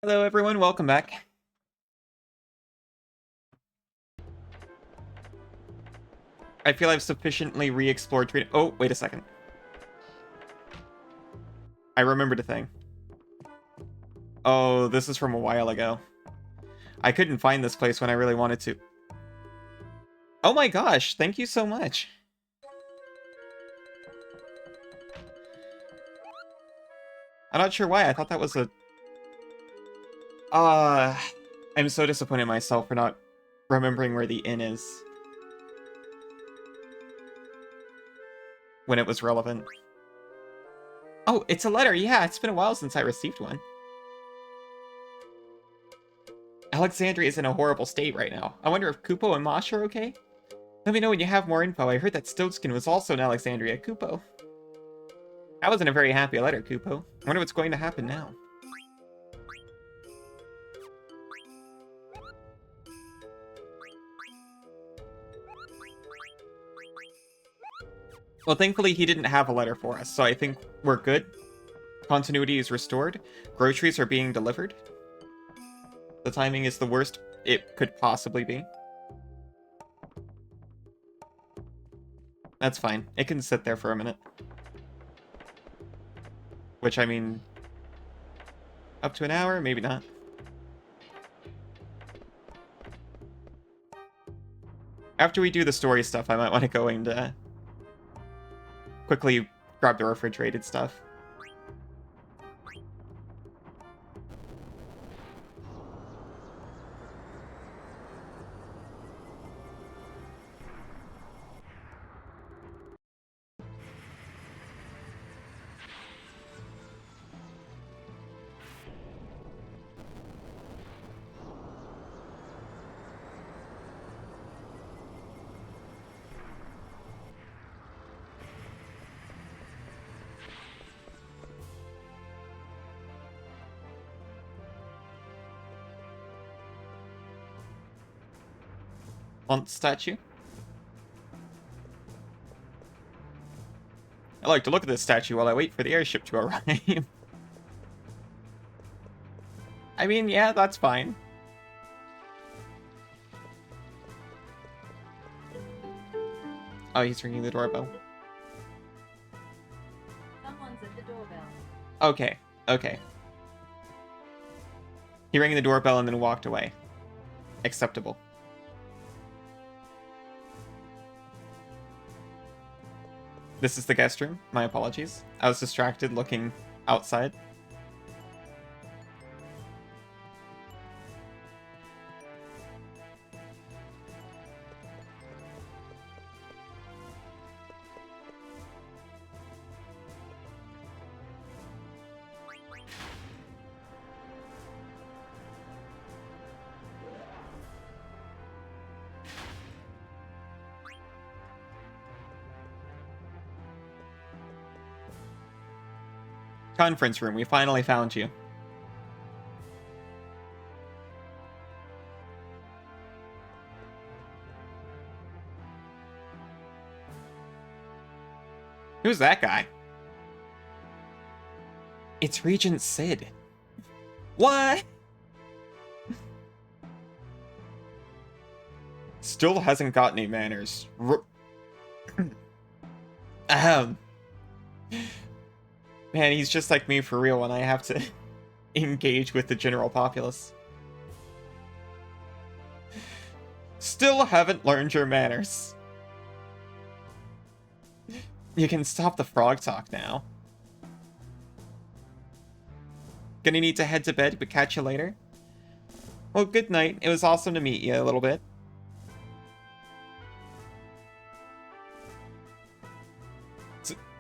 Hello everyone, welcome back. I feel I've sufficiently re-explored... Oh, wait a second. I remembered a thing. Oh, this is from a while ago. I couldn't find this place when I really wanted to. Oh my gosh, thank you so much. I'm not sure why, I thought that was a... I'm so disappointed in myself for not remembering where the inn is. When it was relevant. Oh, it's a letter, yeah, it's been a while since I received one. Alexandria is in a horrible state right now. I wonder if Kupo and Mosh are okay? Let me know when you have more info. I heard that Stoatskin was also in Alexandria. Kupo. That wasn't a very happy letter, Kupo. I wonder what's going to happen now. Well, thankfully he didn't have a letter for us, so I think we're good. Continuity is restored. Groceries are being delivered. The timing is the worst it could possibly be. That's fine. It can sit there for a minute. Which, I mean... up to an hour? Maybe not. After we do the story stuff, I might want to go and quickly grab the refrigerated stuff. On statue. I like to look at this statue while I wait for the airship to arrive. I mean, yeah, that's fine. Oh, he's ringing the doorbell. Someone's at the doorbell. Okay, okay. He rang the doorbell and then walked away. Acceptable. This is the guest room. My apologies. I was distracted looking outside. Conference room, we finally found you. Who's that guy? It's Regent Sid. What? Still hasn't got any manners. Ahem. Man, he's just like me for real when I have to engage with the general populace. Still haven't learned your manners. You can stop the frog talk now. Gonna need to head to bed, but catch you later. Well, good night. It was awesome to meet you a little bit.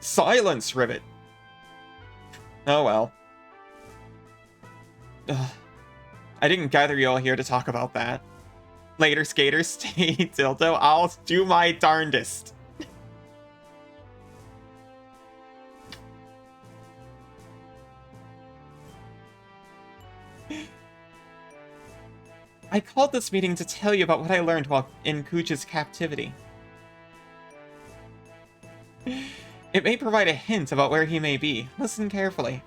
Silence, Rivet. Oh well. Ugh. I didn't gather you all here to talk about that. Later, skaters, stay dildo. I'll do my darndest. I called this meeting to tell you about what I learned while in Kuja's captivity. It may provide a hint about where he may be. Listen carefully.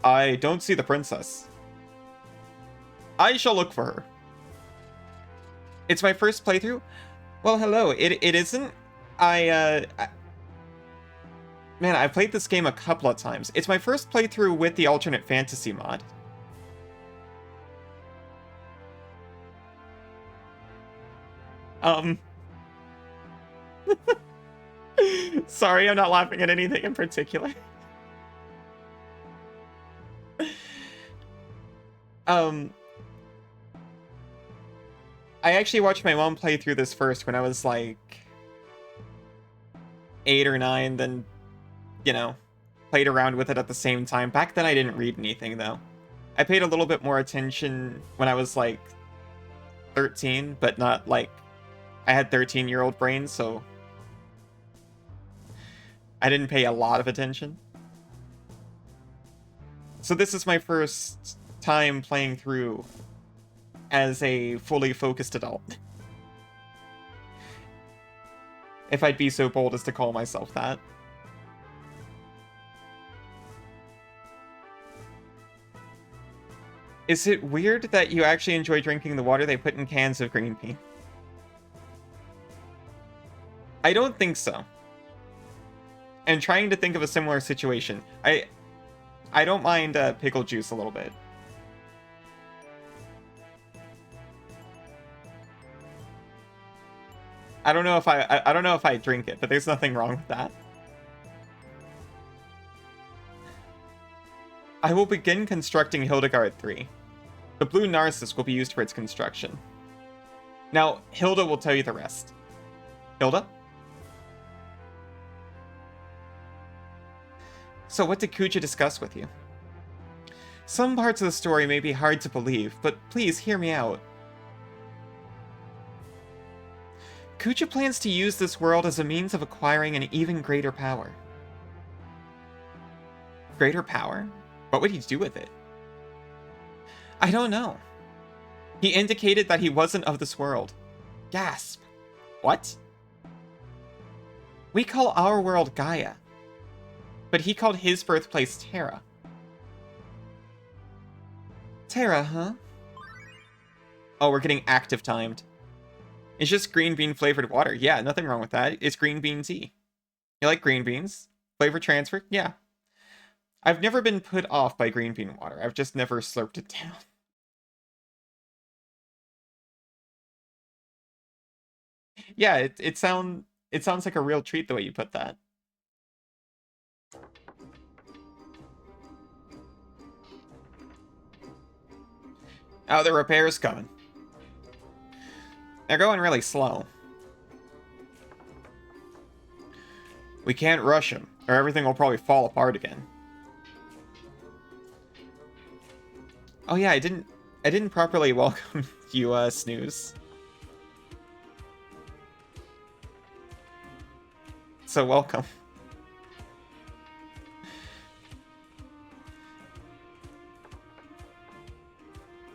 I don't see the princess. I shall look for her. It's my first playthrough? Well, hello. It isn't. Man, I played this game a couple of times. It's my first playthrough with the alternate fantasy mod. Sorry, I'm not laughing at anything in particular. I actually watched my mom play through this first when I was like 8 or 9, then, you know, played around with it at the same time. Back then I didn't read anything though. I paid a little bit more attention when I was like 13, but not like, I had 13-year-old brains, so I didn't pay a lot of attention. So this is my first time playing through as a fully focused adult. If I'd be so bold as to call myself that. Is it weird that you actually enjoy drinking the water they put in cans of green bean? I don't think so. And trying to think of a similar situation. I don't mind pickle juice a little bit. I don't know if I drink it, but there's nothing wrong with that. I will begin constructing Hildegard 3. The blue Narcissus will be used for its construction. Now, Hilda will tell you the rest. Hilda? So what did Kuja discuss with you? Some parts of the story may be hard to believe, but please hear me out. Kuja plans to use this world as a means of acquiring an even greater power. Greater power? What would he do with it? I don't know. He indicated that he wasn't of this world. Gasp. What? We call our world Gaia, but he called his birthplace Terra. Terra, huh? Oh, we're getting active timed. It's just green bean flavored water. Yeah, nothing wrong with that. It's green bean tea. You like green beans? Flavor transfer? Yeah. I've never been put off by green bean water. I've just never slurped it down. Yeah, it sounds like a real treat the way you put that. Oh, the repair's coming. They're going really slow. We can't rush him, or everything will probably fall apart again. Oh yeah, I didn't properly welcome you, Snooze. So welcome.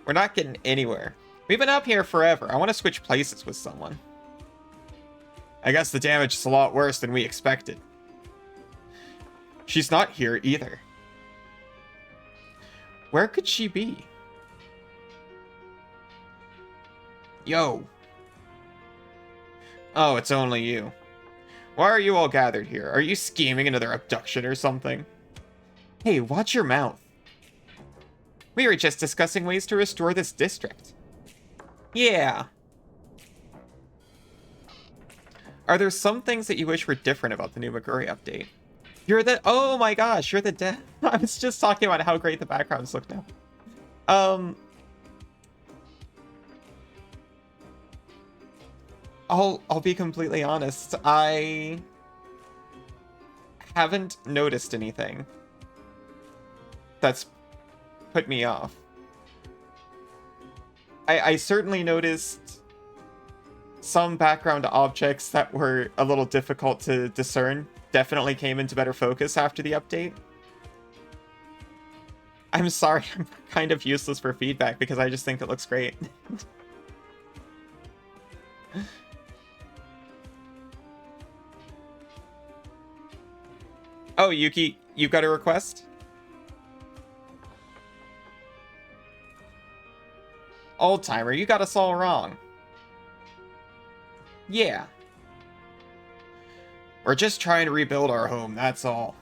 We're not getting anywhere. We've been up here forever. I want to switch places with someone. I guess the damage is a lot worse than we expected. She's not here either. Where could she be? Yo. Oh, it's only you. Why are you all gathered here? Are you scheming another abduction or something? Hey, watch your mouth. We were just discussing ways to restore this district. Yeah. Are there some things that you wish were different about the new Meguri update? You're the... Oh my gosh, you're the dev. I was just talking about how great the backgrounds look now. I'll be completely honest. I haven't noticed anything that's put me off. I certainly noticed some background objects that were a little difficult to discern. Definitely came into better focus after the update. I'm sorry, I'm kind of useless for feedback because I just think it looks great. Oh, Yuki, you've got a request? Old timer, you got us all wrong. Yeah. We're just trying to rebuild our home, that's all.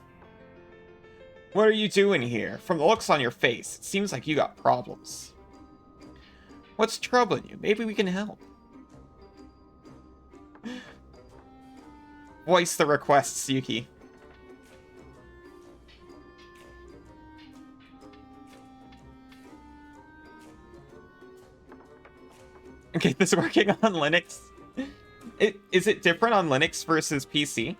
What are you doing here? From the looks on your face, it seems like you got problems. What's troubling you? Maybe we can help. Voice the requests, Yuki. Okay, this is working on Linux. Is it different on Linux versus PC?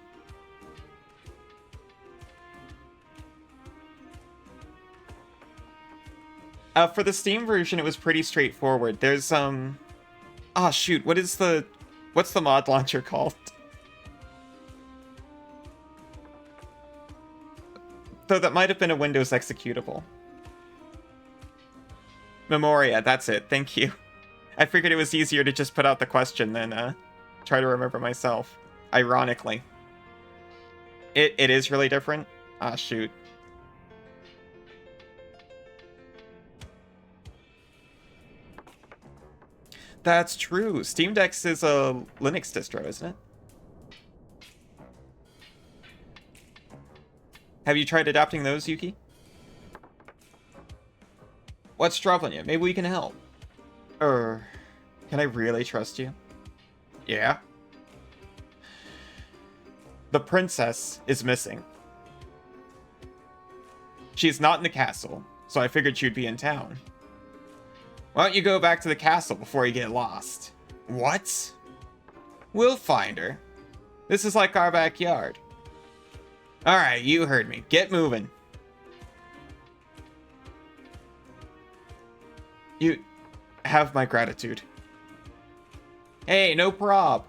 For the Steam version, it was pretty straightforward. There's, oh shoot, what's the mod launcher called? Though that might have been a Windows executable. Memoria, that's it, thank you. I figured it was easier to just put out the question than, try to remember myself. Ironically. It is really different? Ah, shoot. That's true. Steam Deck is a Linux distro, isn't it? Have you tried adapting those, Yuki? What's troubling you? Maybe we can help. Can I really trust you? Yeah? The princess is missing. She's not in the castle, so I figured she'd be in town. Why don't you go back to the castle before you get lost? What? We'll find her. This is like our backyard. Alright, you heard me. Get moving. You have my gratitude. Hey, no prob.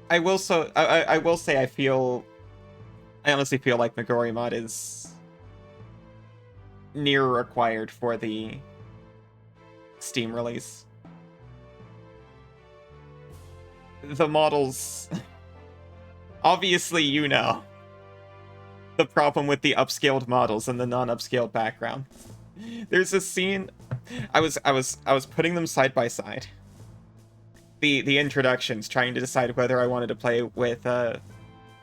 I will say I honestly feel like Megori mod is near required for the Steam release. The models... Obviously, you know the problem with the upscaled models and the non-upscaled background. There's a scene... I was putting them side by side. The introductions, trying to decide whether I wanted to play with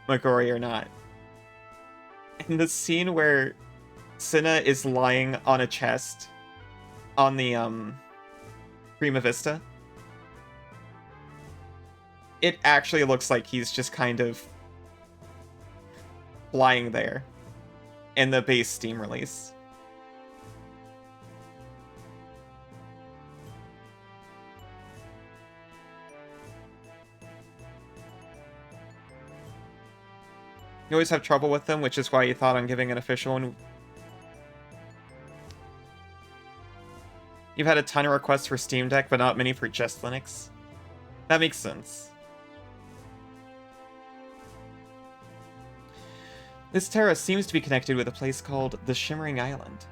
Megori or not. And the scene where Cinna is lying on a chest on the Prima Vista, it actually looks like he's just kind of lying there in the base Steam release. You always have trouble with them, which is why you thought on giving an official one. You've had a ton of requests for Steam Deck, but not many for just Linux. That makes sense. This terrace seems to be connected with a place called the Shimmering Island.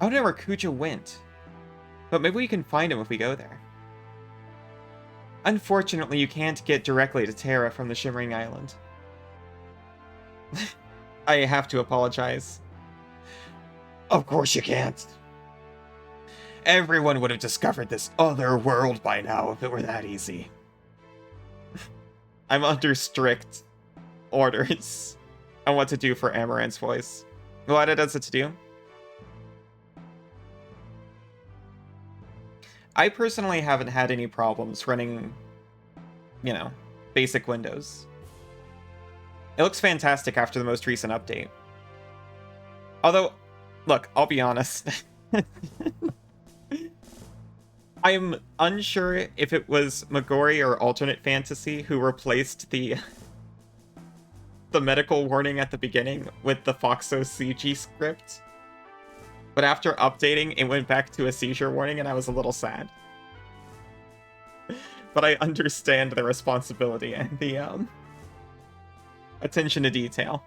I don't know where Kuja went, but maybe we can find him if we go there. Unfortunately, you can't get directly to Terra from the Shimmering Island. I have to apologize. Of course you can't. Everyone would have discovered this other world by now if it were that easy. I'm under strict orders on what to do for Amaranth's voice. What does it to do? I personally haven't had any problems running, you know, basic Windows. It looks fantastic after the most recent update. Although, look, I'll be honest. I'm unsure if it was Megori or Alternate Fantasy who replaced the medical warning at the beginning with the Foxo CG script. But after updating, it went back to a seizure warning, and I was a little sad. But I understand the responsibility and the attention to detail.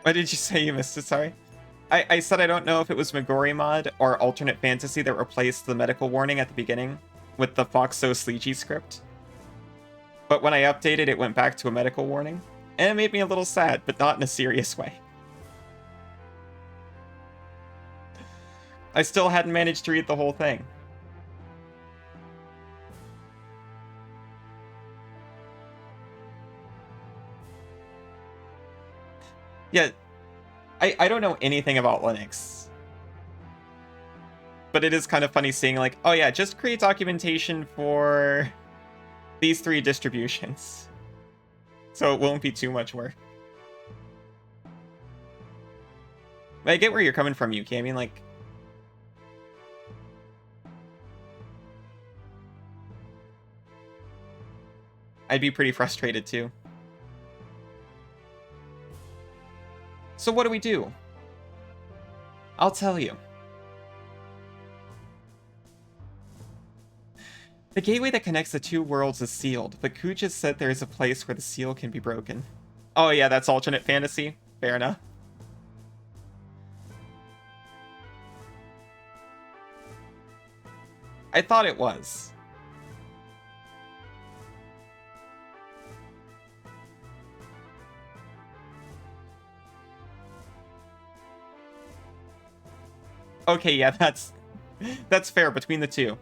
What did you say you missed it? Sorry. I said I don't know if it was Megori mod or alternate fantasy that replaced the medical warning at the beginning with the Foxo Sleegy script. But when I updated, it went back to a medical warning. And it made me a little sad, but not in a serious way. I still hadn't managed to read the whole thing. Yeah, I don't know anything about Linux. But it is kind of funny seeing like, oh yeah, just create documentation for these 3 distributions. So it won't be too much work. But I get where you're coming from, Yuki. I mean, like... I'd be pretty frustrated too. So what do we do? I'll tell you. The gateway that connects the 2 worlds is sealed, but Ku just said there is a place where the seal can be broken. Oh yeah, that's alternate fantasy. Fair enough. I thought it was. Okay, yeah, that's fair between the 2.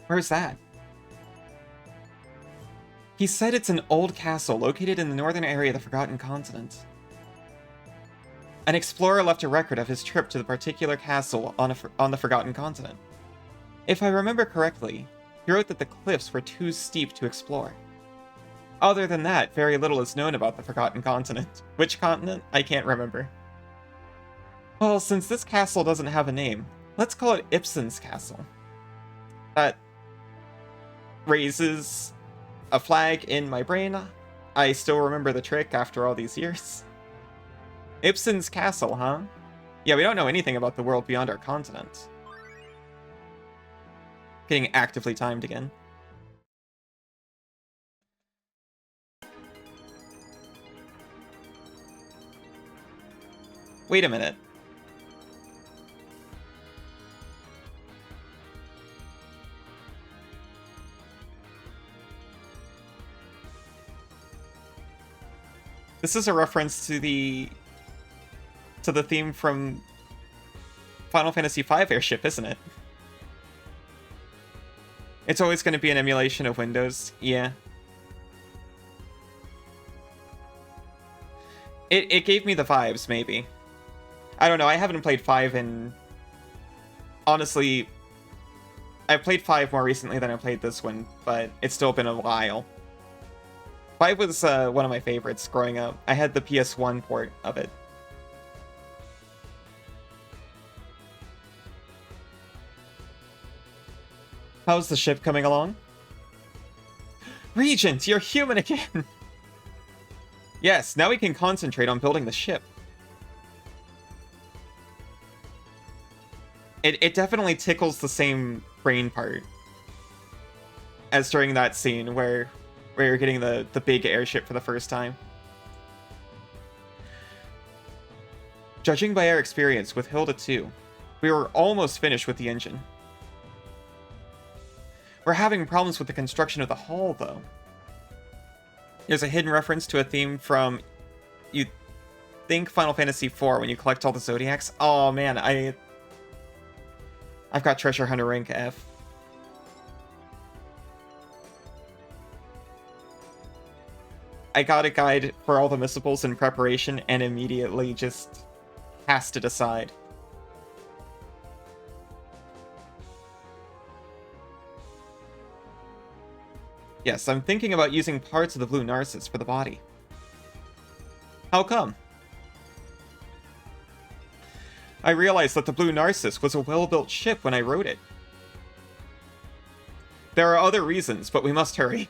Where's that? He said it's an old castle located in the northern area of the Forgotten Continent. An explorer left a record of his trip to the particular castle on the Forgotten Continent. If I remember correctly, he wrote that the cliffs were too steep to explore. Other than that, very little is known about the Forgotten Continent. Which continent? I can't remember. Well, since this castle doesn't have a name, let's call it Ibsen's Castle. That raises a flag in my brain. I still remember the trick after all these years. Ibsen's Castle, huh? Yeah, we don't know anything about the world beyond our continent. Getting actively timed again. Wait a minute. This is a reference to the theme from Final Fantasy V Airship, isn't it? It's always going to be an emulation of Windows. Yeah. It gave me the vibes, maybe. I don't know, I haven't played 5 in... Honestly, I've played 5 more recently than I played this one, but it's still been a while. 5 was one of my favorites growing up. I had the PS1 port of it. How's the ship coming along? Regent, you're human again! Yes, now we can concentrate on building the ship. It definitely tickles the same brain part as during that scene where you're getting the big airship for the first time. Judging by our experience with Hilda 2, we were almost finished with the engine. We're having problems with the construction of the hull, though. There's a hidden reference to a theme from, you think, Final Fantasy IV when you collect all the Zodiacs. Oh man, I've got Treasure Hunter rank F. I got a guide for all the missables in preparation and immediately just has to decide. Yes, I'm thinking about using parts of the Blue Narcissus for the body. How come? I realized that the Blue Narcissus was a well-built ship when I wrote it. There are other reasons, but we must hurry.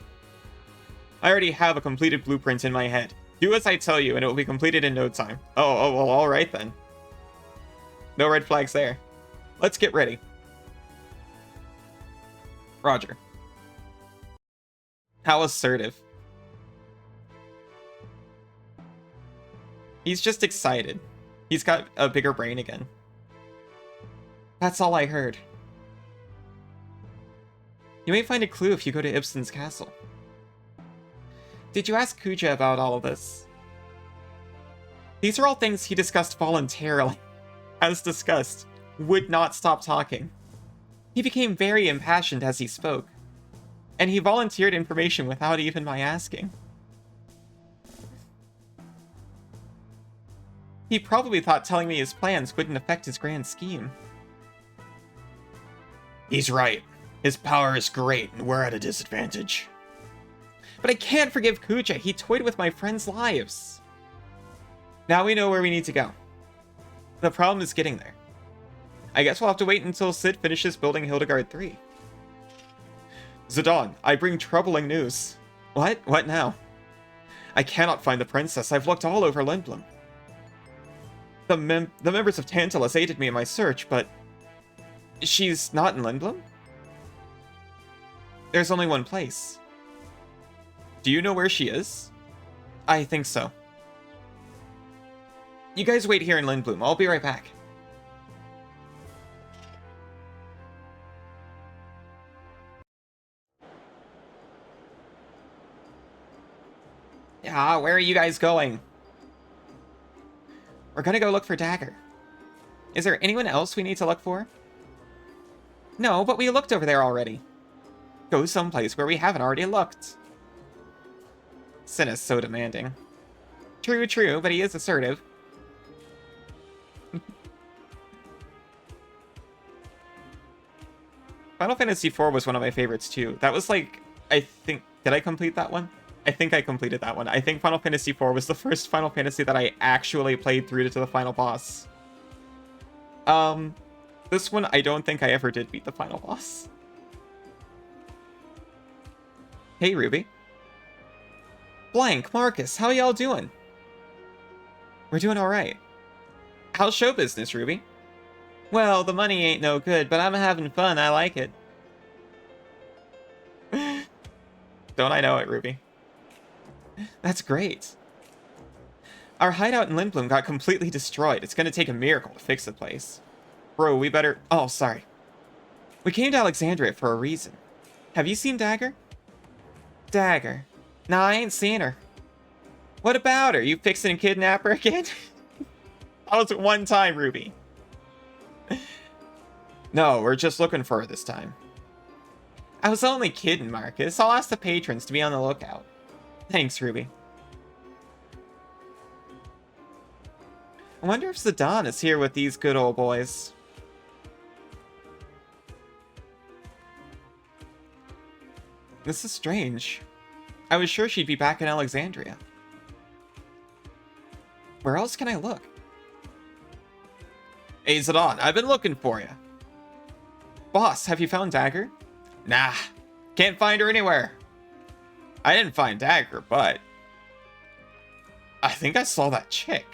I already have a completed blueprint in my head. Do as I tell you, and it will be completed in no time. Oh, well, alright then. No red flags there. Let's get ready. Roger. How assertive. He's just excited. He's got a bigger brain again. That's all I heard. You may find a clue if you go to Ibsen's castle. Did you ask Kuja about all of this? These are all things he discussed voluntarily. As discussed, would not stop talking. He became very impassioned as he spoke, and he volunteered information without even my asking. He probably thought telling me his plans wouldn't affect his grand scheme. He's right. His power is great, and we're at a disadvantage. But I can't forgive Kuja. He toyed with my friends' lives. Now we know where we need to go. The problem is getting there. I guess we'll have to wait until Sid finishes building Hildegard 3. Zidane, I bring troubling news. What? What now? I cannot find the princess. I've looked all over Lindblom. The members of Tantalus aided me in my search, but she's not in Lindblom? There's only one place. Do you know where she is? I think so. You guys wait here in Lindblom. I'll be right back. Yeah, where are you guys going? We're gonna go look for Dagger. Is there anyone else we need to look for? No, but we looked over there already. Go someplace where we haven't already looked. Sin is so demanding. True, true, but he is assertive. Final Fantasy IV was one of my favorites too. That was like, I think, did I complete that one? I think I completed that one. I think Final Fantasy IV was the first Final Fantasy that I actually played through to the final boss. This one, I don't think I ever did beat the final boss. Hey, Ruby. Blank, Marcus, how y'all doing? We're doing alright. How's show business, Ruby? Well, the money ain't no good, but I'm having fun. I like it. Don't I know it, Ruby? That's great. Our hideout in Lindblom got completely destroyed. It's gonna take a miracle to fix the place. Bro, we better... Oh, sorry. We came to Alexandria for a reason. Have you seen Dagger? Dagger? Nah, I ain't seen her. What about her? You fixing to kidnap her again? That was one time, Ruby. No, we're just looking for her this time. I was only kidding, Marcus. I'll ask the patrons to be on the lookout. Thanks, Ruby. I wonder if Zidane is here with these good old boys. This is strange. I was sure she'd be back in Alexandria. Where else can I look? Hey, Zidane, I've been looking for you. Boss, have you found Dagger? Nah, can't find her anywhere. I didn't find Dagger, but I think I saw that chick.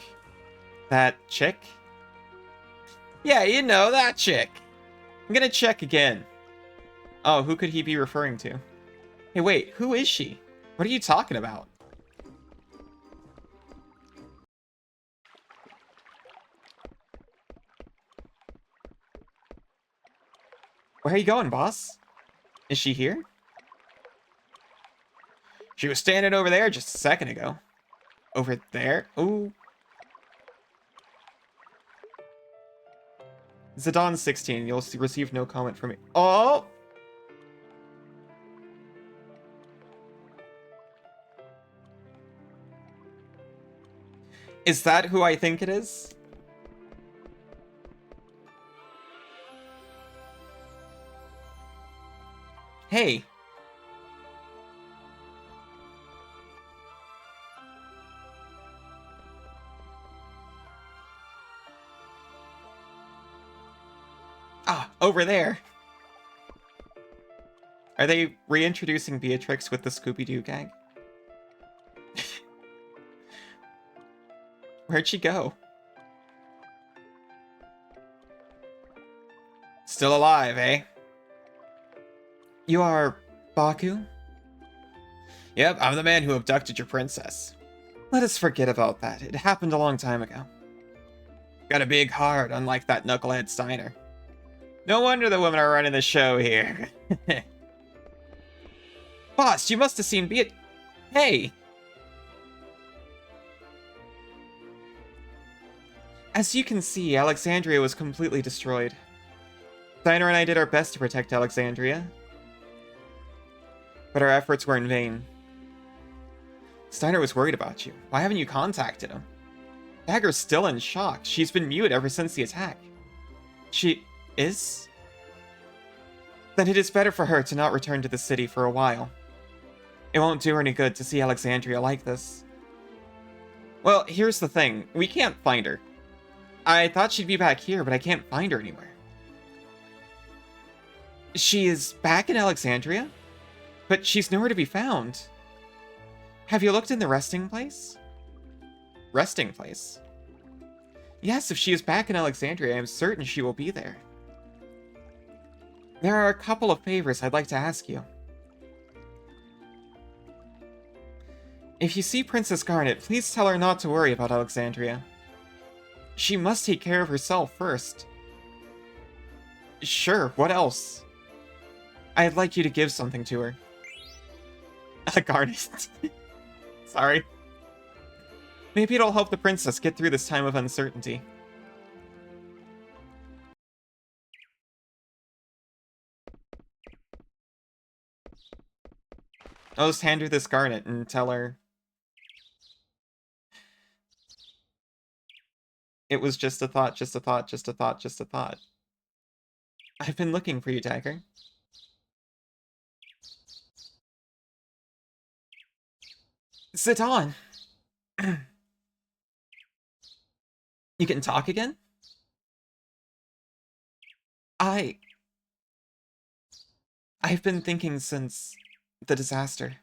That chick? Yeah, you know, that chick. I'm gonna check again. Oh, who could he be referring to? Hey, wait, who is she? What are you talking about? Where are you going, boss? Is she here? She was standing over there just a second ago. Over there? Ooh. Zidane 16. You'll receive no comment from me. Oh! Is that who I think it is? Hey. Ah, over there. Are they reintroducing Beatrix with the Scooby-Doo gang? Where'd she go? Still alive, eh? You are Baku? Yep, I'm the man who abducted your princess. Let us forget about that. It happened a long time ago. Got a big heart, unlike that knucklehead Steiner. No wonder the women are running the show here. Boss, you must have seen Beat. Hey! As you can see, Alexandria was completely destroyed. Steiner and I did our best to protect Alexandria, but our efforts were in vain. Steiner was worried about you. Why haven't you contacted him? Dagger's still in shock. She's been mute ever since the attack. She is? Then it is better for her to not return to the city for a while. It won't do her any good to see Alexandria like this. Well, here's the thing. We can't find her. I thought she'd be back here, but I can't find her anywhere. She is back in Alexandria? But she's nowhere to be found. Have you looked in the resting place? Resting place? Yes, if she is back in Alexandria, I am certain she will be there. There are a couple of favors I'd like to ask you. If you see Princess Garnet, please tell her not to worry about Alexandria. She must take care of herself first. Sure, what else? I'd like you to give something to her. Garnet. Sorry. Maybe it'll help the princess get through this time of uncertainty. I'll just hand her this garnet and tell her it was just a thought, just a thought, just a thought, just a thought. I've been looking for you, Dagger. Sit on. You can talk again? I've been thinking since the disaster.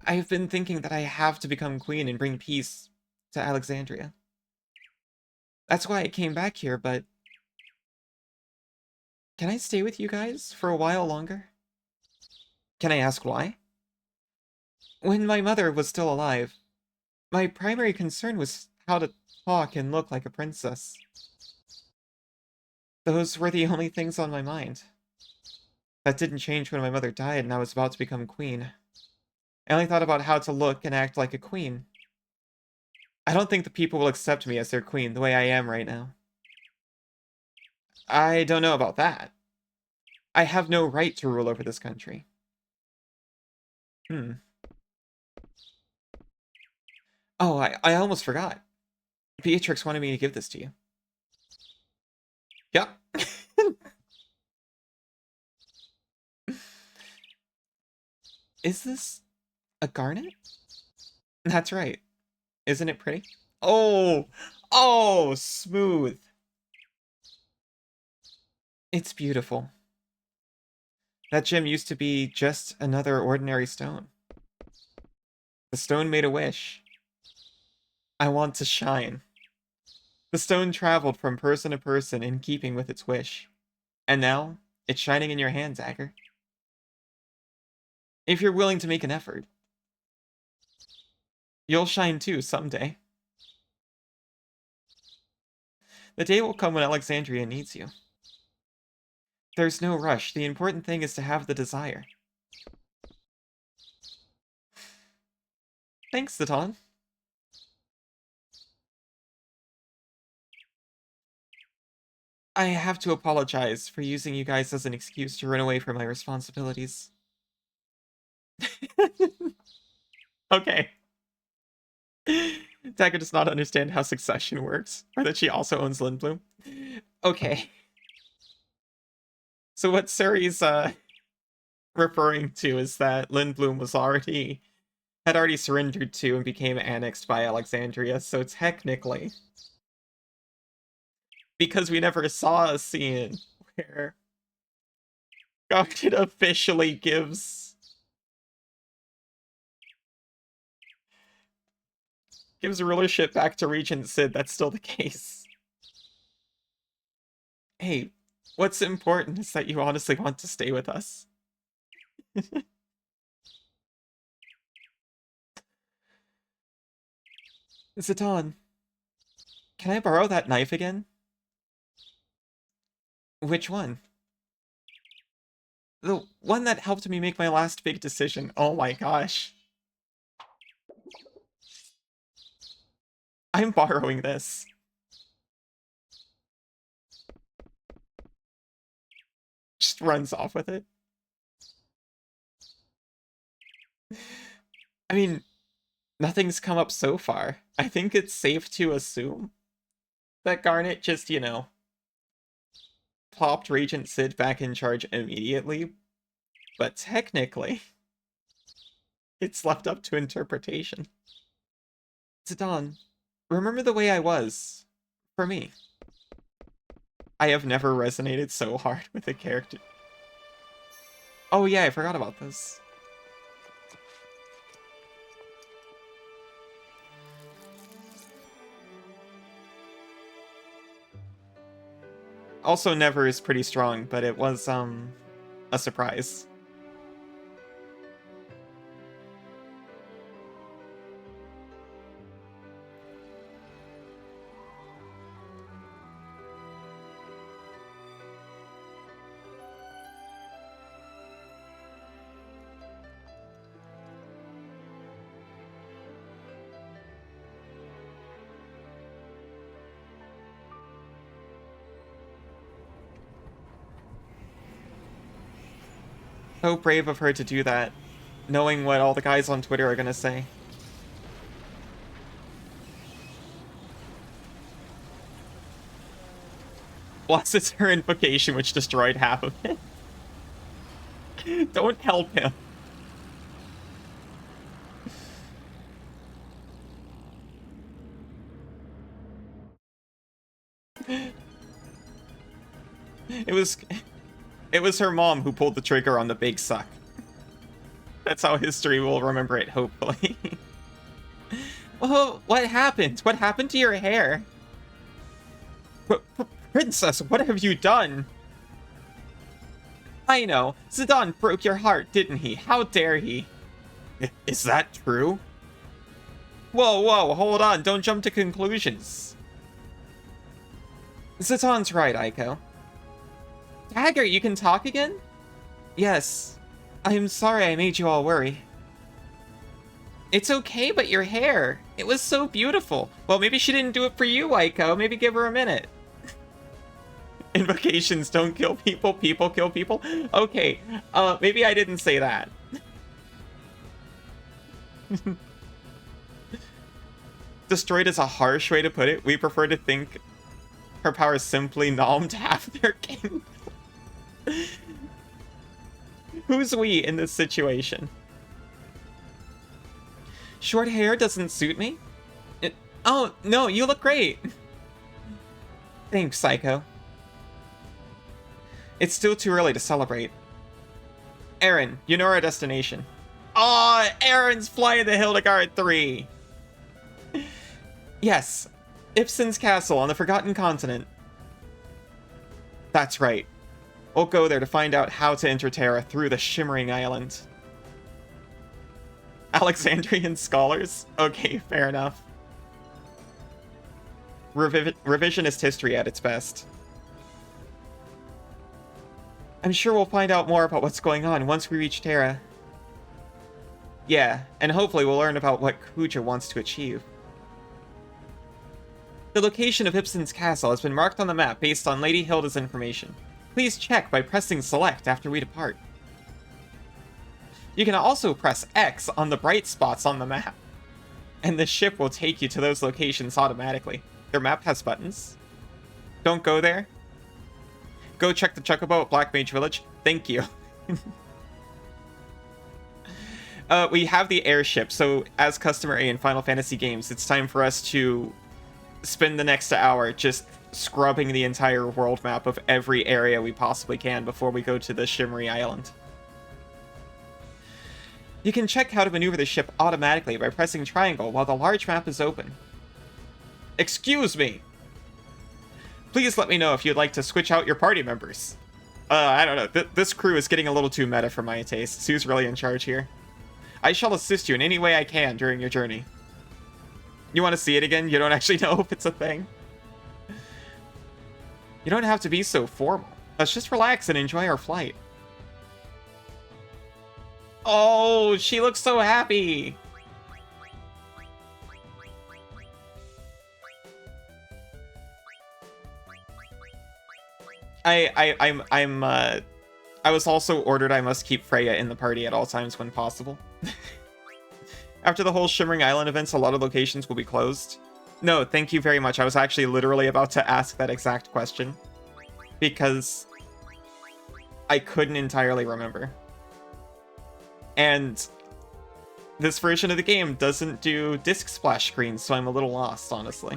I've been thinking that I have to become queen and bring peace to Alexandria. That's why I came back here, but... Can I stay with you guys for a while longer? Can I ask why? When my mother was still alive, my primary concern was how to talk and look like a princess. Those were the only things on my mind. That didn't change when my mother died and I was about to become queen. I only thought about how to look and act like a queen. I don't think the people will accept me as their queen the way I am right now. I don't know about that. I have no right to rule over this country. Oh, I almost forgot. Beatrix wanted me to give this to you. Yep. Is this a garnet? That's right. Isn't it pretty? Oh! Oh, smooth. It's beautiful. That gem used to be just another ordinary stone. The stone made a wish. I want to shine. The stone traveled from person to person in keeping with its wish. And now, it's shining in your hand, Dagger. If you're willing to make an effort, you'll shine too someday. The day will come when Alexandria needs you. There's no rush. The important thing is to have the desire. Thanks, Zaton. I have to apologize for using you guys as an excuse to run away from my responsibilities. Okay. Dagger does not understand how succession works, or that she also owns Lindblom. Okay. So what Suri's referring to is that Lindblom had already surrendered to and became annexed by Alexandria, so technically, because we never saw a scene where Garnet officially gives rulership back to Regent Sid, that's still the case. Hey, what's important is that you honestly want to stay with us. Zidane, can I borrow that knife again? Which one? The one that helped me make my last big decision. Oh my gosh. I'm borrowing this. Just runs off with it. I mean, nothing's come up so far. I think it's safe to assume that Garnet just, you know, plopped Regent Sid back in charge immediately. But technically, it's left up to interpretation. Zidane, remember the way I was for me. I have never resonated so hard with a character. Oh yeah, I forgot about this. Also, never is pretty strong, but it was, a surprise. So brave of her to do that, knowing what all the guys on Twitter are gonna say. Plus, it's her invocation which destroyed half of it. Don't help him. It was her mom who pulled the trigger on the big suck. That's how history will remember it, hopefully. Oh, what happened? What happened to your hair? Princess, what have you done? I know. Zidane broke your heart, didn't he? How dare he? Is that true? Whoa, whoa, hold on. Don't jump to conclusions. Zidane's right, Aiko. Dagger, you can talk again? Yes. I'm sorry I made you all worry. It's okay, but your hair. It was so beautiful. Well, maybe she didn't do it for you, Aiko. Maybe give her a minute. Invocations don't kill people, people kill people. Okay, maybe I didn't say that. Destroyed is a harsh way to put it. We prefer to think her power simply nommed half their kingdom. Who's we in this situation? Short hair doesn't suit me? Oh, no, you look great. Thanks, Psycho. It's still too early to celebrate. Aaron, you know our destination. Aw, Aaron's flying the Hildegard 3. Yes, Ibsen's castle on the Forgotten Continent. That's right. We'll go there to find out how to enter Terra through the Shimmering Island. Alexandrian scholars? Okay, fair enough. Revisionist history at its best. I'm sure we'll find out more about what's going on once we reach Terra. Yeah, and hopefully we'll learn about what Kuja wants to achieve. The location of Ibsen's castle has been marked on the map based on Lady Hilda's information. Please check by pressing select after we depart. You can also press X on the bright spots on the map, and the ship will take you to those locations automatically. Their map has buttons. Don't go there. Go check the Chocobo at Black Mage Village. Thank you. We have the airship, so as customary in Final Fantasy games, it's time for us to spend the next hour just scrubbing the entire world map of every area we possibly can before we go to the Shimmery Island. You can check how to maneuver the ship automatically by pressing triangle while the large map is open. Excuse me! Please let me know if you'd like to switch out your party members. I don't know, this crew is getting a little too meta for my tastes. Who's really in charge here? I shall assist you in any way I can during your journey. You want to see it again? You don't actually know if it's a thing. You don't have to be so formal. Let's just relax and enjoy our flight. Oh, she looks so happy. I was also ordered I must keep Freya in the party at all times when possible. After the whole Shimmering Island events, a lot of locations will be closed. No, thank you very much. I was actually literally about to ask that exact question. Because I couldn't entirely remember. And this version of the game doesn't do disc splash screens, so I'm a little lost, honestly.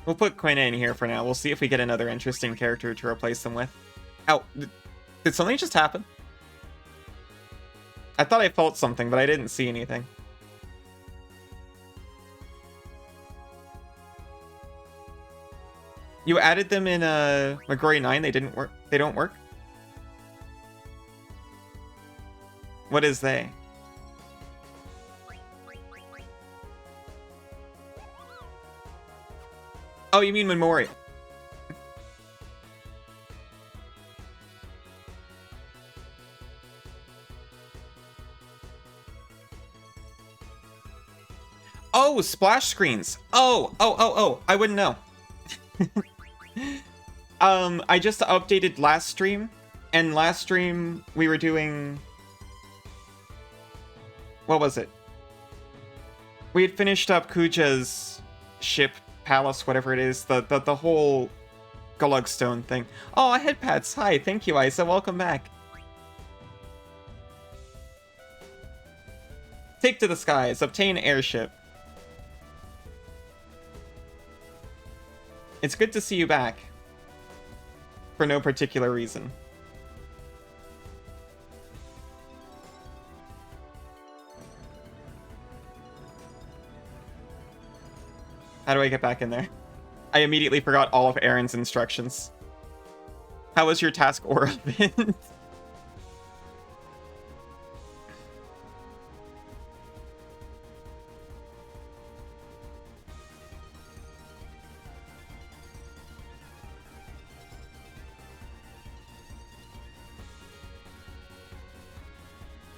We'll put Quinn in here for now. We'll see if we get another interesting character to replace them with. Ow. Did something just happen? I thought I felt something, but I didn't see anything. You added them in Magori 9, they didn't work. They don't work? What is they? Oh, you mean Memorial. Oh, splash screens. Oh, I wouldn't know. I just updated last stream, and last stream we were doing... What was it? We had finished up Kuja's ship, palace, whatever it is, the whole Gulugstone thing. Oh, headpads. Hi, thank you, Isa. Welcome back. Take to the skies. Obtain airship. It's good to see you back. For no particular reason. How do I get back in there? I immediately forgot all of Aaron's instructions. How was your task aura been?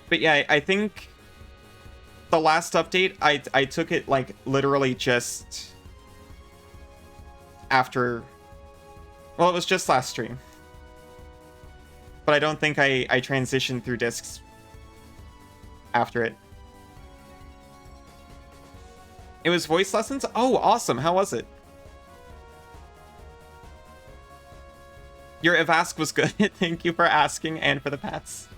But yeah, I think the last update, I took it like literally just after, well, it was just last stream. But I don't think I transitioned through discs after it. It was voice lessons? Oh, awesome. How was it? Your Evask was good. Thank you for asking and for the pats.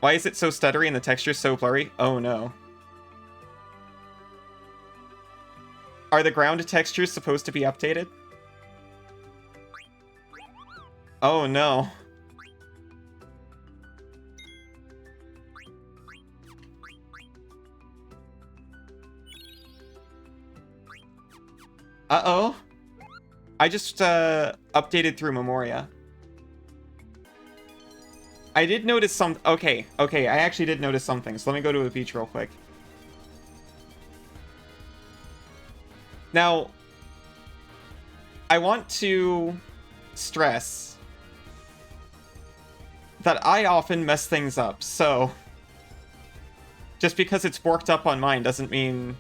Why is it so stuttery and the texture so blurry? Oh no. Are the ground textures supposed to be updated? Oh no. Uh-oh. I just updated through Memoria. I did notice some... Okay, I actually did notice something, so let me go to a beach real quick. Now, I want to stress that I often mess things up, so... Just because it's borked up on mine doesn't mean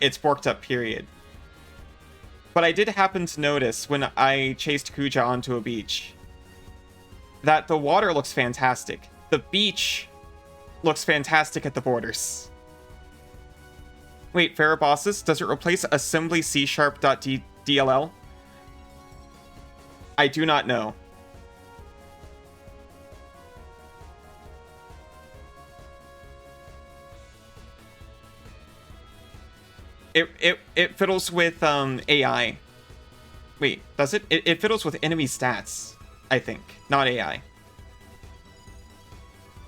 it's borked up, period. But I did happen to notice when I chased Kuja onto a beach that the water looks fantastic. The beach looks fantastic at the borders. Wait, Farrah bosses, does it replace assembly C#.dll? I do not know. It fiddles with AI. Wait, does it? It fiddles with enemy stats, I think, not AI.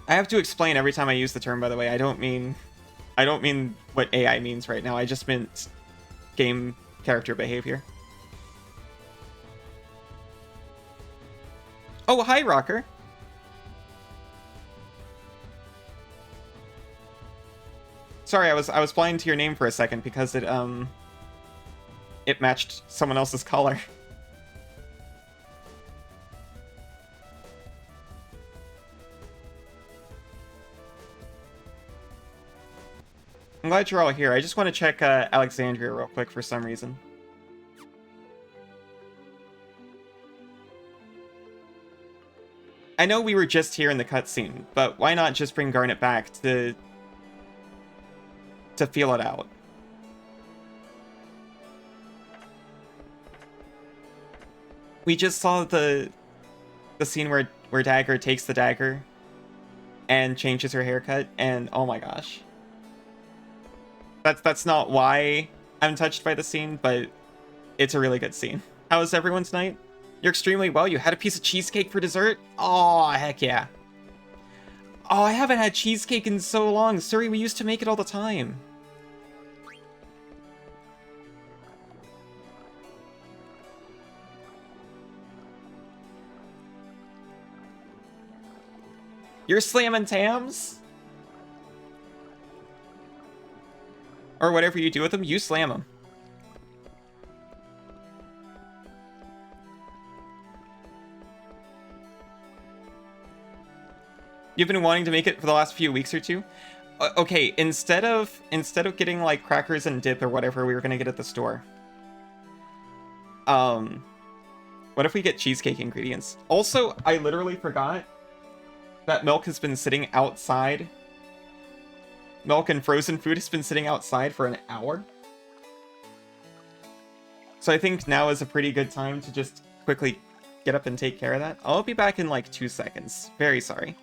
I have to explain every time I use the term, by the way. I don't mean what AI means right now. I just meant game character behavior. Oh, hi, Rocker. Sorry, I was blind to your name for a second because it matched someone else's color. I'm glad you're all here. I just want to check Alexandria real quick for some reason. I know we were just here in the cutscene, but why not just bring Garnet back to feel it out? We just saw the scene where Dagger takes the dagger and changes her haircut, and oh my gosh. That's not why I'm touched by the scene, but it's a really good scene. How was everyone's night? You're extremely well. You had a piece of cheesecake for dessert? Oh, heck yeah. Oh, I haven't had cheesecake in so long. Suri, we used to make it all the time. You're slamming Tams? Or whatever you do with them, you slam them. You've been wanting to make it for the last few weeks or two? Okay, instead of getting like crackers and dip or whatever we were gonna get at the store, what if we get cheesecake ingredients? Also, I literally forgot that milk has been sitting outside. Milk and frozen food has been sitting outside for an hour. So I think now is a pretty good time to just quickly get up and take care of that. I'll be back in like 2 seconds. Very sorry.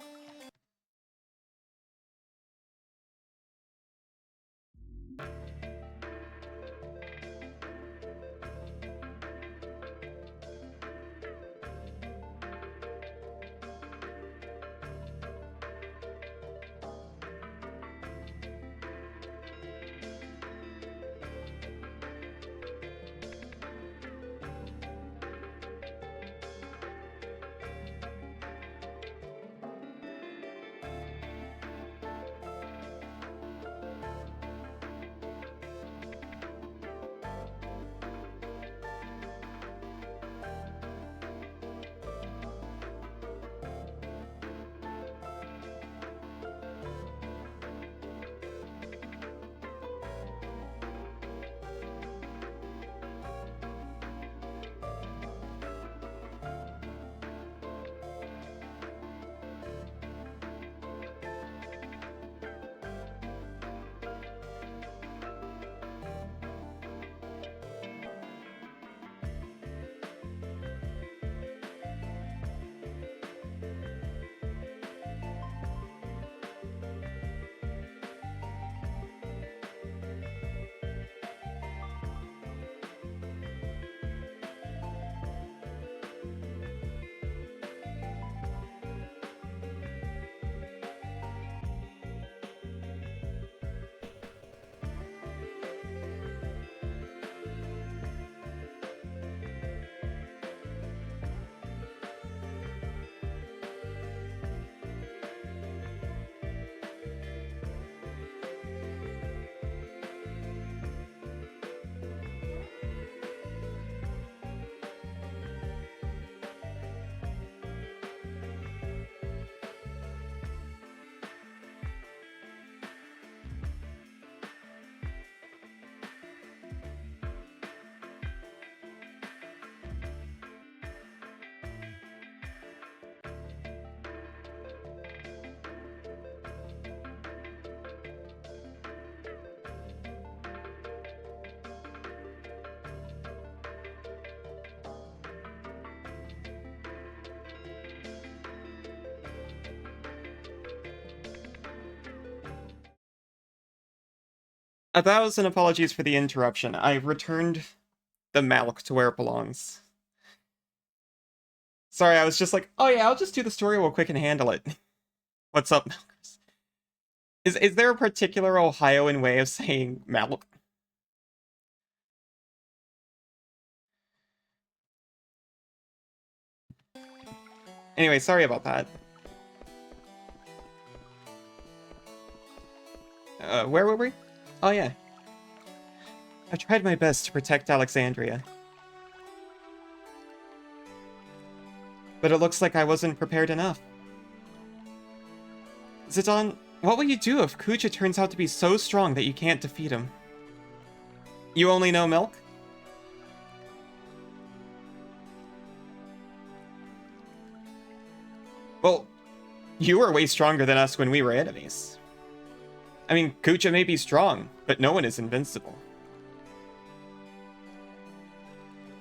A thousand apologies for the interruption. I returned the milk to where it belongs. Sorry, I was just like, oh yeah, I'll just do the story real quick and handle it. What's up, Milkers? Is there a particular Ohioan way of saying milk? Anyway, sorry about that. Where were we? Oh, yeah. I tried my best to protect Alexandria. But it looks like I wasn't prepared enough. Zidane, what will you do if Kucha turns out to be so strong that you can't defeat him? You only know milk? Well, you were way stronger than us when we were enemies. I mean, Kucha may be strong, but no one is invincible.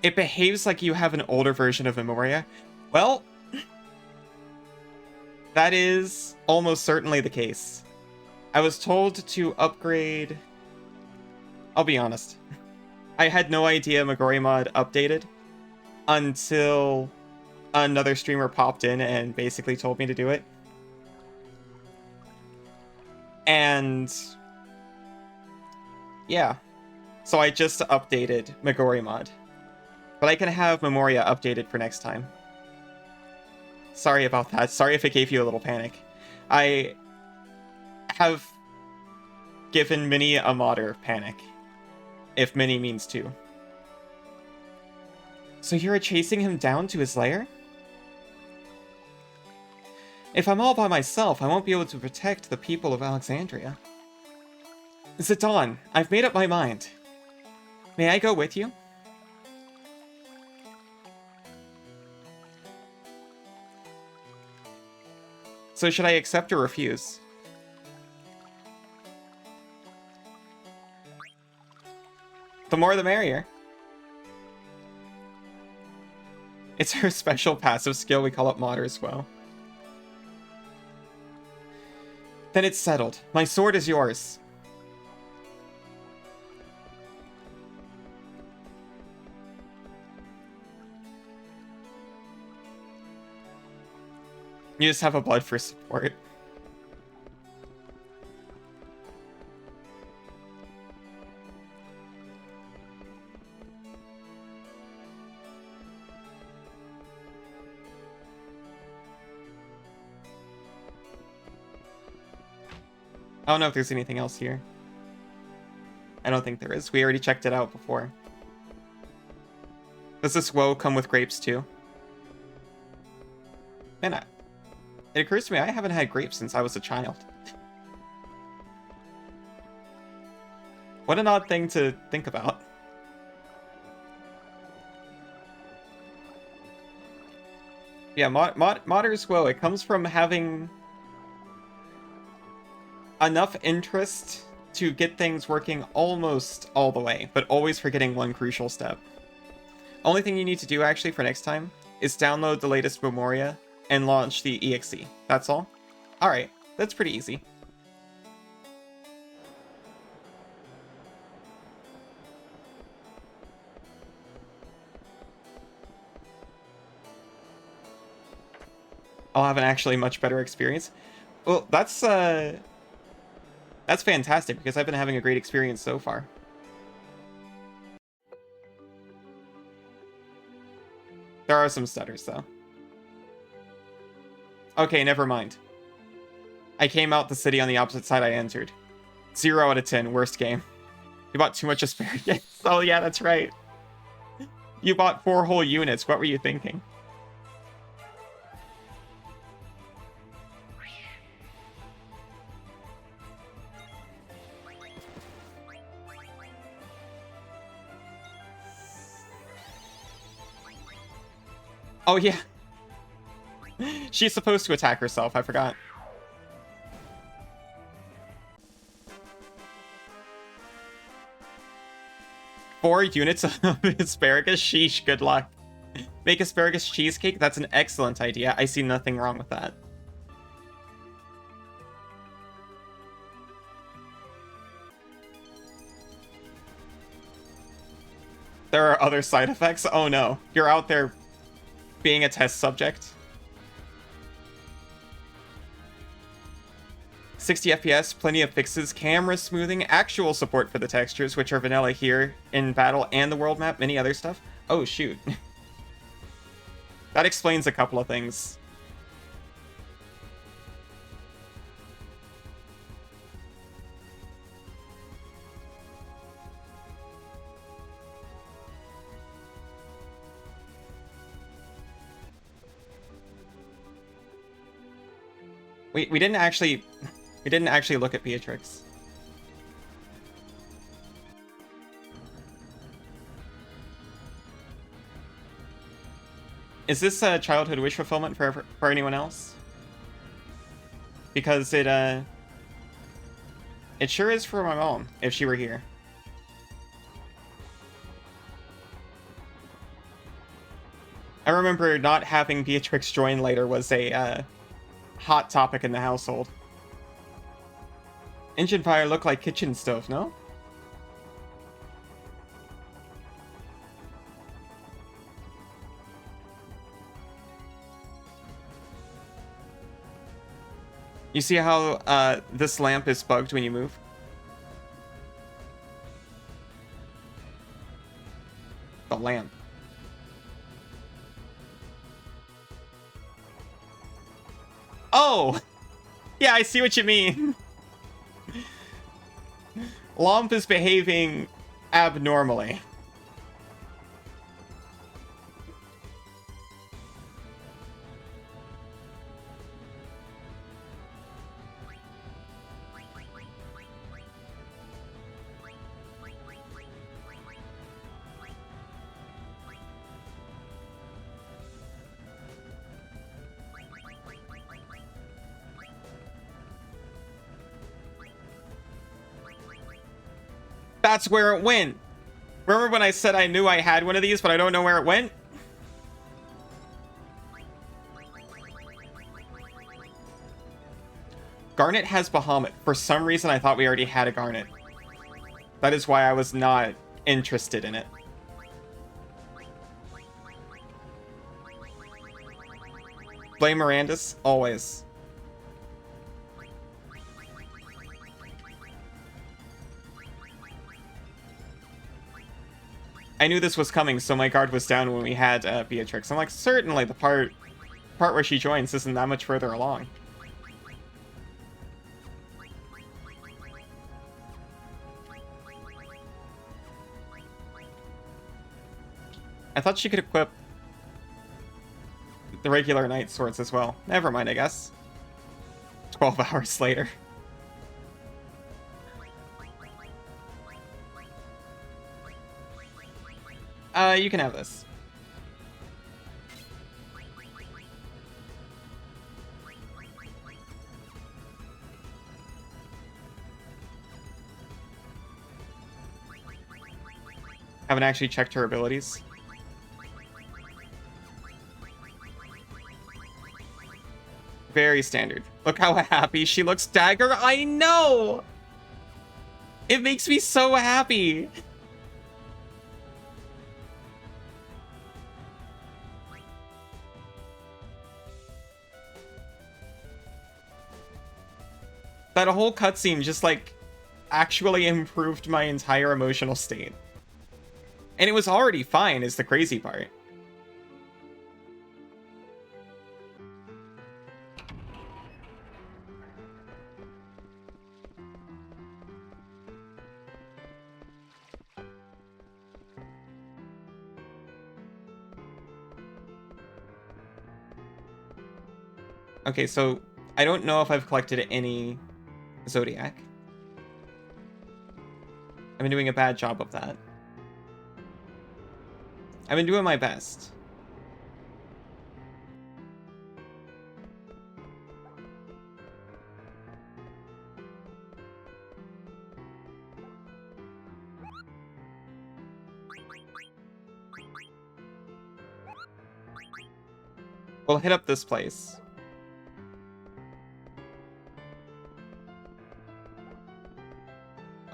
It behaves like you have an older version of Memoria. Well, that is almost certainly the case. I was told to upgrade... I'll be honest. I had no idea Megori Mod updated until another streamer popped in and basically told me to do it. And yeah, so I just updated Megori Mod. But I can have Memoria updated for next time. Sorry about that. Sorry if it gave you a little panic. I have given Minnie a modder panic. If Minnie means two. So you're chasing him down to his lair? If I'm all by myself, I won't be able to protect the people of Alexandria. Zidane, I've made up my mind. May I go with you? So should I accept or refuse? The more the merrier. It's her special passive skill, we call it Modder as well. Then it's settled. My sword is yours. You just have a blood for support. I don't know if there's anything else here. I don't think there is. We already checked it out before. Does this woe come with grapes too? Man, it occurs to me I haven't had grapes since I was a child. What an odd thing to think about. Yeah, Modder's woe, it comes from having enough interest to get things working almost all the way, but always forgetting one crucial step. Only thing you need to do actually for next time is download the latest Memoria and launch the EXE. That's all? Alright, that's pretty easy. I'll have an actually much better experience. Well, that's fantastic, because I've been having a great experience so far. There are some stutters, though. Okay, never mind. I came out the city on the opposite side I entered. 0 out of 10, worst game. You bought too much asparagus. Oh yeah, that's right. You bought 4 whole units. What were you thinking? Oh, yeah. She's supposed to attack herself. I forgot. Four units of asparagus? Sheesh, good luck. Make asparagus cheesecake? That's an excellent idea. I see nothing wrong with that. There are other side effects? Oh no. You're out there being a test subject. 60 FPS, plenty of fixes, camera smoothing, actual support for the textures, which are vanilla here in battle and the world map, many other stuff. Oh, shoot. That explains a couple of things. We didn't actually look at Beatrix. Is this a childhood wish fulfillment for anyone else? Because it sure is for my mom if she were here. I remember not having Beatrix join later was a hot topic in the household. Engine fire look like kitchen stove, no? You see how this lamp is bugged when you move? The lamp. Oh! Yeah, I see what you mean. Lomp is behaving abnormally. That's where it went. Remember when I said I knew I had one of these, but I don't know where it went? Garnet has Bahamut. For some reason, I thought we already had a Garnet. That is why I was not interested in it. Blame Mirandus? Always. I knew this was coming, so my guard was down when we had Beatrix. I'm like, certainly the part where she joins isn't that much further along. I thought she could equip the regular knight swords as well. Never mind, I guess. 12 hours later. You can have this. Haven't actually checked her abilities. Very standard. Look how happy she looks, Dagger. I know! It makes me so happy. That whole cutscene just, like, actually improved my entire emotional state. And it was already fine, is the crazy part. Okay, so I don't know if I've collected any Zodiac. I've been doing a bad job of that. I've been doing my best. We'll hit up this place.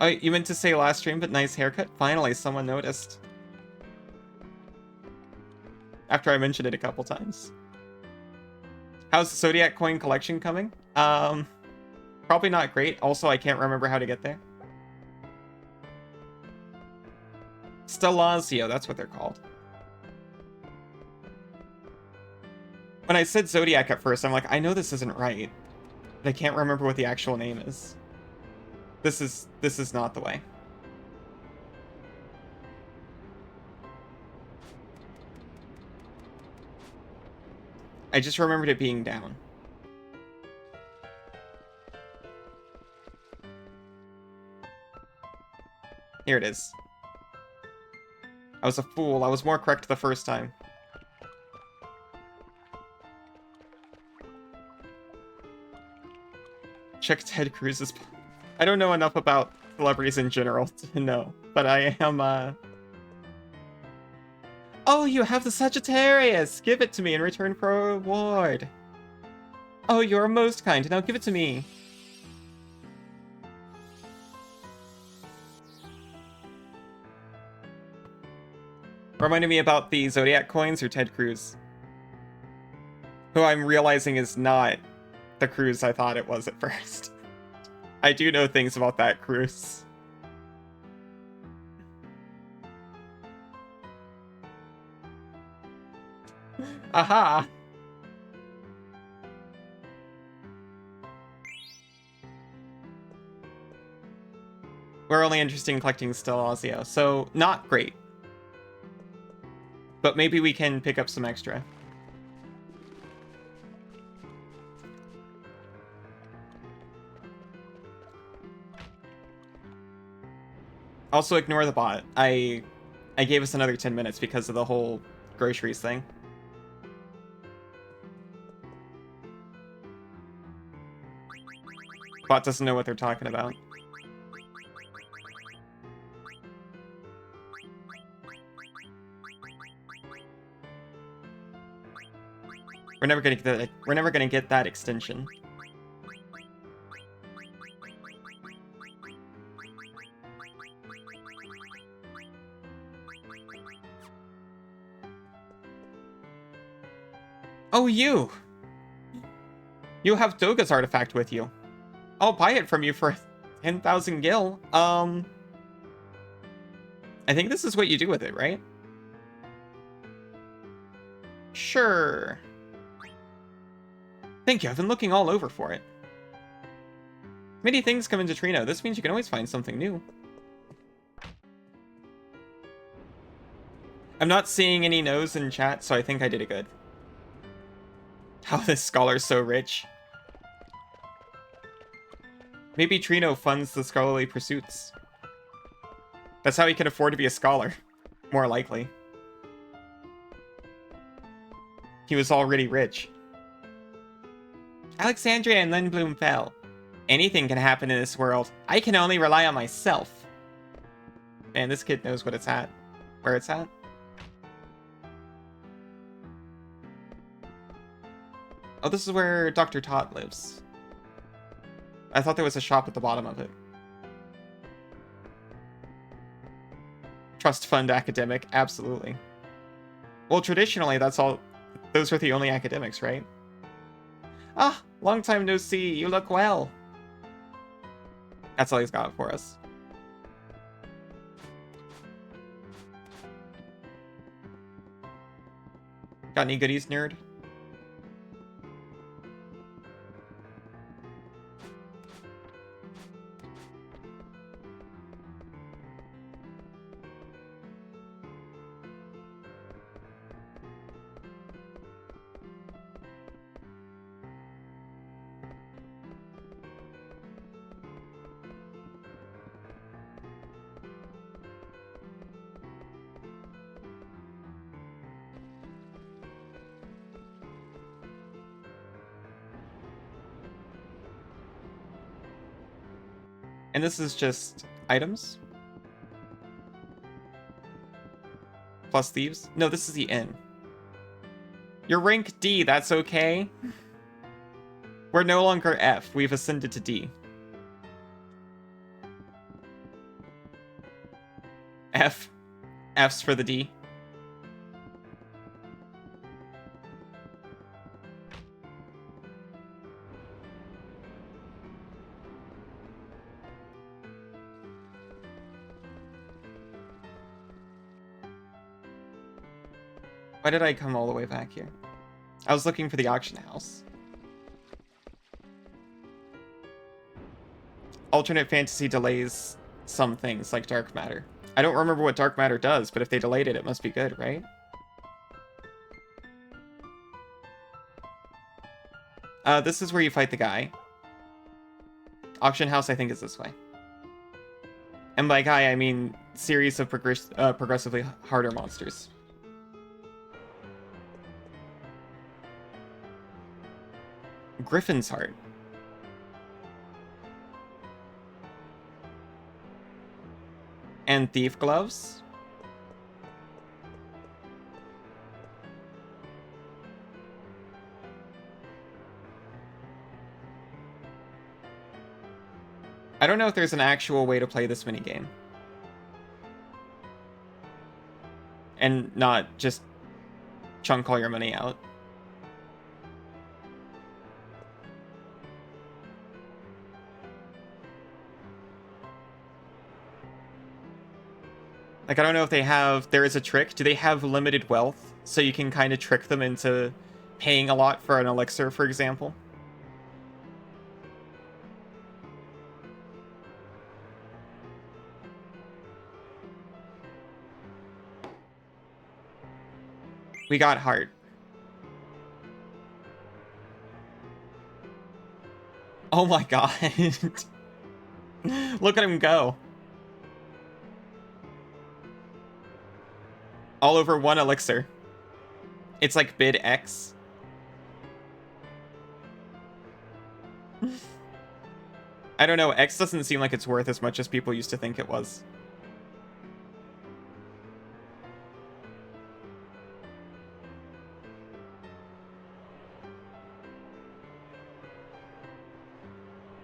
Oh, you meant to say last stream, but nice haircut? Finally, someone noticed. After I mentioned it a couple times. How's the Zodiac coin collection coming? Probably not great. Also, I can't remember how to get there. Stellazio, that's what they're called. When I said Zodiac at first, I'm like, I know this isn't right. But I can't remember what the actual name is. This is not the way. I just remembered it being down. Here it is. I was a fool. I was more correct the first time. Check Ted Cruz's... I don't know enough about celebrities in general to know, but I am, Oh, you have the Sagittarius! Give it to me in return for a reward. Oh, you are most kind. Now give it to me. Reminded me about the Zodiac coins or Ted Cruz. Who I'm realizing is not the Cruz I thought it was at first. I do know things about that Cruz. Aha! We're only interested in collecting Stellazio, so not great. But maybe we can pick up some extra. Also ignore the bot. I gave us another 10 minutes because of the whole groceries thing. Bot doesn't know what they're talking about. We're never gonna get that extension. Oh, you! You have Doga's artifact with you. I'll buy it from you for 10,000 gil. I think this is what you do with it, right? Sure. Thank you, I've been looking all over for it. Many things come into Trino. This means you can always find something new. I'm not seeing any no's in chat, so I think I did it good. How this scholar's so rich. Maybe Trino funds the scholarly pursuits. That's how he can afford to be a scholar. More likely. He was already rich. Alexandria and Lindblom fell. Anything can happen in this world. I can only rely on myself. Man, this kid knows what it's at. Where it's at. Oh, this is where Dr. Todd lives. I thought there was a shop at the bottom of it. Trust fund academic, absolutely. Well, traditionally, that's all. Those were the only academics, right? Ah, long time no see. You look well. That's all he's got for us. Got any goodies, nerd? And this is just items? Plus thieves? No, this is the inn. You're rank D, that's okay. We're no longer F, we've ascended to D. F. F's for the D. Why did I come all the way back here? I was looking for the auction house. Alternate fantasy delays some things, like dark matter. I don't remember what dark matter does, but if they delayed it, it must be good, right? This is where you fight the guy. Auction house, I think, is this way. And by guy, I mean series of progressively harder monsters. Griffin's Heart. And Thief Gloves. I don't know if there's an actual way to play this minigame. And not just chunk all your money out. Like, I don't know if they have... There is a trick. Do they have limited wealth? So you can kind of trick them into paying a lot for an elixir, for example? We got heart. Oh my god. Look at him go. All over one elixir. It's like bid X. I don't know, X doesn't seem like it's worth as much as people used to think it was.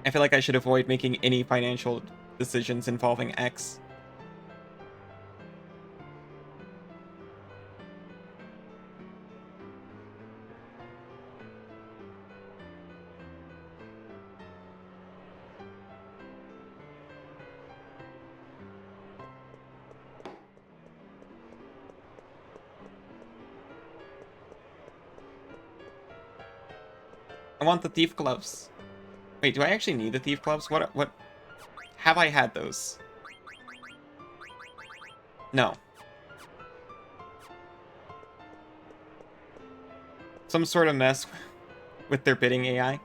I feel like I should avoid making any financial decisions involving X. I want the thief gloves. Wait, do I actually need the thief gloves? What? Have I had those? No. Some sort of mess with their bidding AI.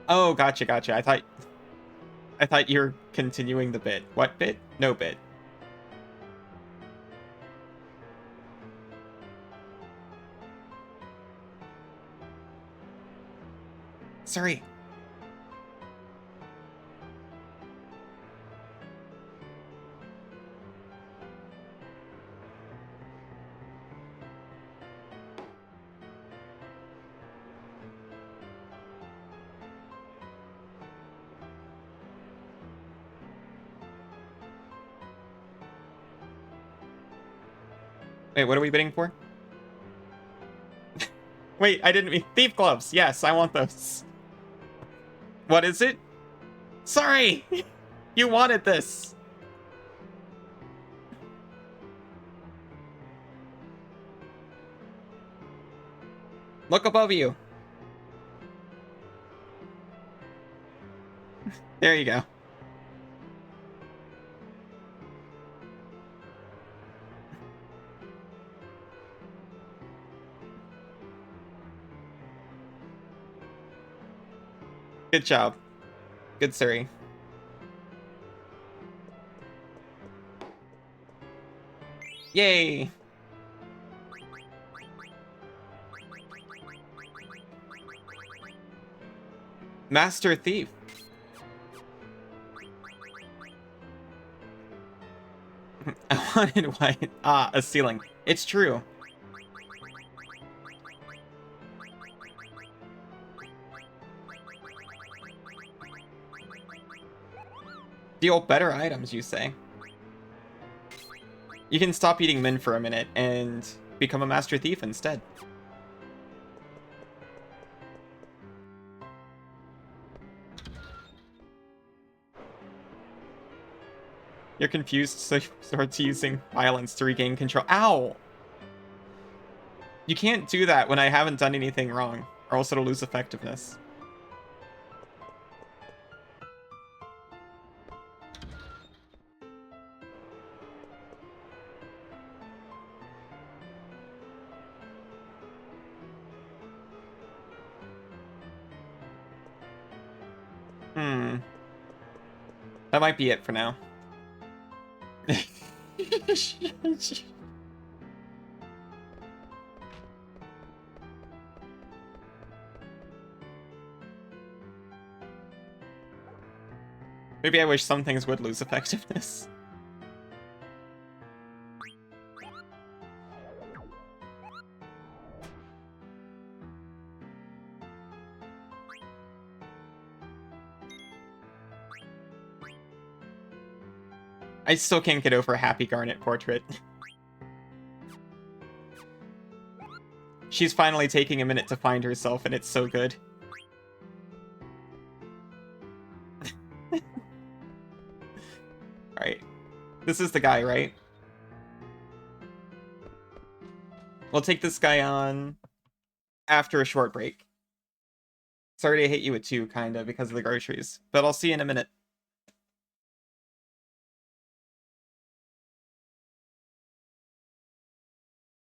Oh, gotcha. I thought you were continuing the bid. What bid? No bid. Sorry. Wait, what are we bidding for? Wait, I didn't mean thief gloves. Yes, I want those. What is it? Sorry! You wanted this. Look above you. There you go. Good job. Good, Suri. Yay! Master Thief. I wanted white. Ah, a ceiling. It's true. Deal better items, you say? You can stop eating min for a minute and become a Master Thief instead. You're confused, so you start using violence to regain control. Ow! You can't do that when I haven't done anything wrong, or else it'll lose effectiveness. That might be it for now. Maybe I wish some things would lose effectiveness. I still can't get over Happy Garnet portrait. She's finally taking a minute to find herself, and it's so good. Alright. This is the guy, right? We'll take this guy on after a short break. Sorry to hit you with 2, kinda, because of the groceries. But I'll see you in a minute.